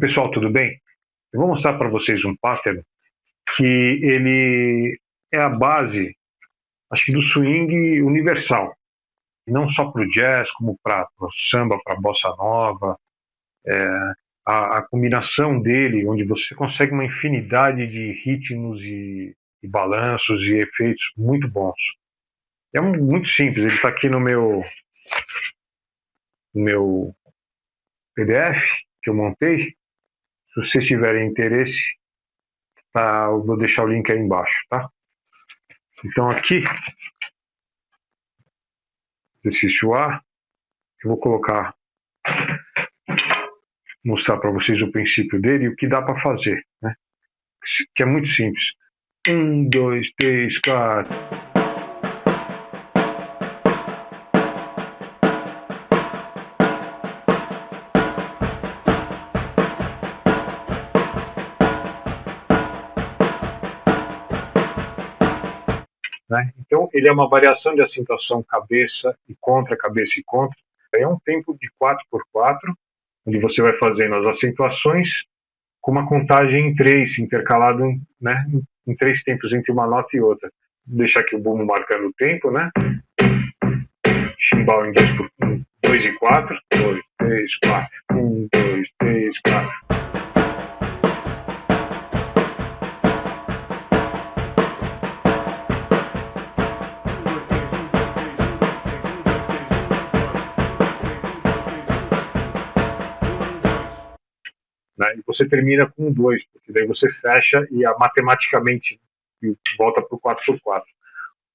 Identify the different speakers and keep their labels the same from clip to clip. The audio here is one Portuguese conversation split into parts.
Speaker 1: Pessoal, tudo bem? Eu vou mostrar para vocês um pattern que ele é a base, acho que do swing universal, não só para o jazz, como para o samba, para a bossa nova. A combinação dele, onde você consegue uma infinidade de ritmos e balanços e efeitos muito bons. É muito simples, ele está aqui no meu PDF que eu montei. Se vocês tiverem interesse, tá, eu vou deixar o link aí embaixo, tá? Então aqui, exercício A, eu vou mostrar para vocês o princípio dele e o que dá para fazer, né? Que é muito simples. 1, 2, 3, 4. Né? Então, ele é uma variação de acentuação cabeça e contra, cabeça e contra. É um tempo de 4x4, onde você vai fazendo as acentuações com uma contagem em 3, intercalado, né, em 3 tempos entre uma nota e outra. Vou deixar aqui o bumbo marcando o tempo, né? Chimbal em 2 e 4. 2, 3, 4. 1, 2, 3, 4. Né? E você termina com 2, porque daí você fecha e matematicamente volta para o 4x4.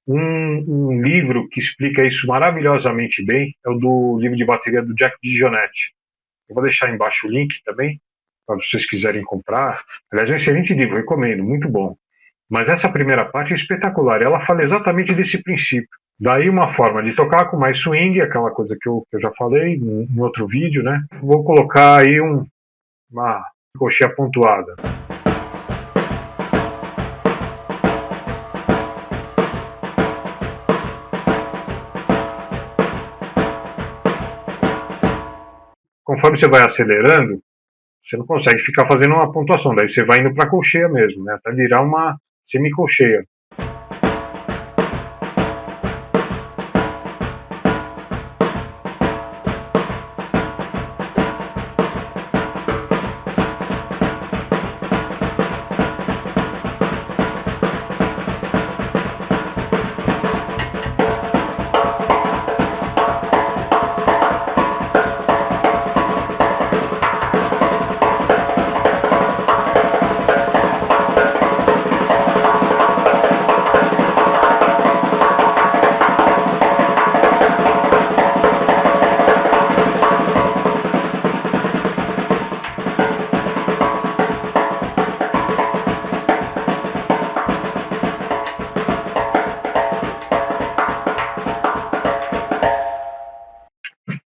Speaker 1: Um livro que explica isso maravilhosamente bem é o do livro de bateria do Jack DiGionetti. Eu vou deixar embaixo o link também, para vocês quiserem comprar. Aliás, é um excelente livro, recomendo, muito bom. Mas essa primeira parte é espetacular, ela fala exatamente desse princípio. Daí uma forma de tocar com mais swing, aquela coisa que eu já falei em outro vídeo, né? Vou colocar aí uma coxinha pontuada. Conforme você vai acelerando, você não consegue ficar fazendo uma pontuação, daí você vai indo para a colcheia mesmo, né? Até virar uma semicolcheia.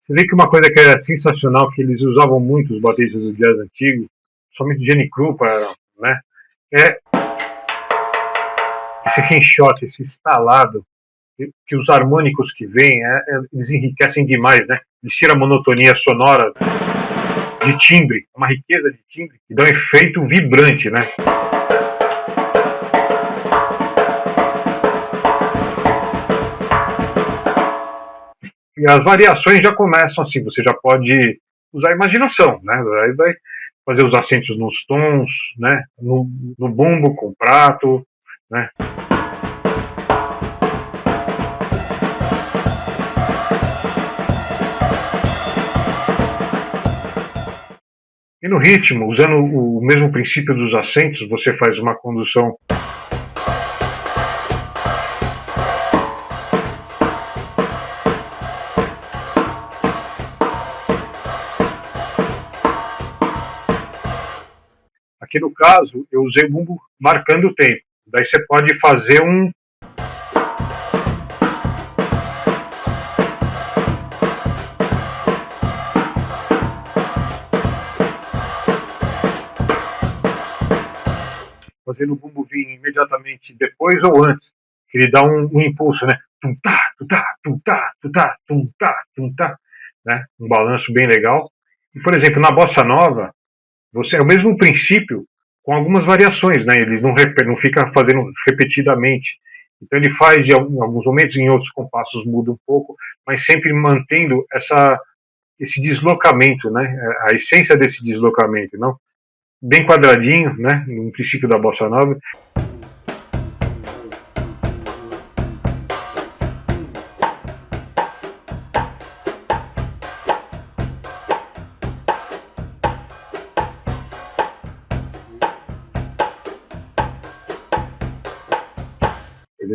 Speaker 1: Você vê que uma coisa que era sensacional, que eles usavam muito, os bateristas do jazz antigo, somente Jenny Krupa, né? É esse rinchote, esse estalado, que os harmônicos que vêm, eles enriquecem demais, né? Eles tiram a monotonia sonora de timbre, uma riqueza de timbre, e dá um efeito vibrante, né? E as variações já começam assim, você já pode usar a imaginação, né? Aí vai fazer os acentos nos tons, né? No bumbo com prato, né? E no ritmo, usando o mesmo princípio dos acentos, você faz uma condução aqui no caso, eu usei o bumbo marcando o tempo. Daí você pode fazer fazendo o bumbo vir imediatamente depois ou antes, que ele dá um impulso, né? Tum-tá, tum-tá, tum-tá, tum-tá, tum-tá, tum-tá, né? Um balanço bem legal. E, por exemplo, na bossa nova, Você é o mesmo princípio com algumas variações, né? Ele não fica fazendo repetidamente. Então ele faz em alguns momentos, em outros compassos muda um pouco, mas sempre mantendo esse deslocamento, né? A essência desse deslocamento, não? Bem quadradinho, né? No princípio da bossa nova.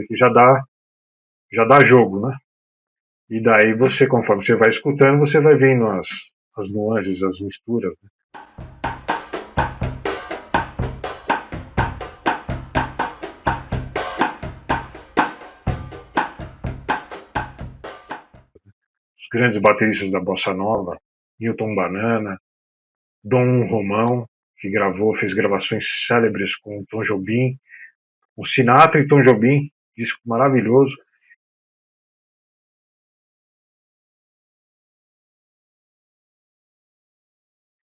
Speaker 1: Que já dá jogo, né? E daí você, conforme você vai escutando, você vai vendo as nuances, as misturas. Né? Os grandes bateristas da bossa nova, Newton Banana, Dom Romão, que fez gravações célebres com Tom Jobim, o Sinatra e Tom Jobim, disco maravilhoso.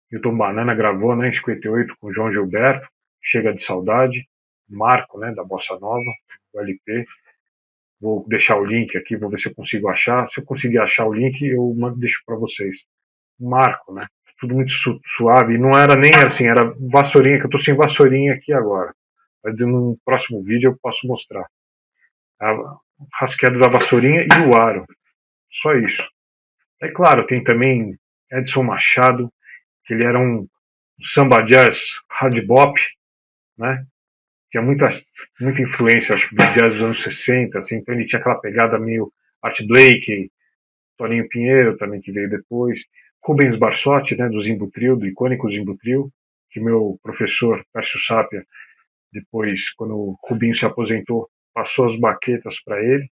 Speaker 1: Newton Banana gravou, né, em 58 com João Gilberto, Chega de Saudade, marco, né, da bossa nova, do LP. Vou deixar o link aqui, vou ver se eu consigo achar. Se eu conseguir achar o link, eu deixo para vocês. Marco, né? Tudo muito suave. Não era nem assim, era vassourinha, que eu tô sem vassourinha aqui agora. Mas no próximo vídeo eu posso mostrar. A rasqueada da vassourinha e o aro. Só isso. É claro, tem também Edson Machado, que ele era um samba jazz hard bop, né? Tinha muita influência, acho que do jazz dos anos 60, assim, então ele tinha aquela pegada meio Art Blakey, Toninho Pinheiro também, que veio depois, Rubens Barsotti, né, do Zimbo Trio, do icônico Zimbo Trio, que meu professor, Pércio Sápia, depois, quando o Rubinho se aposentou, passou as baquetas para ele,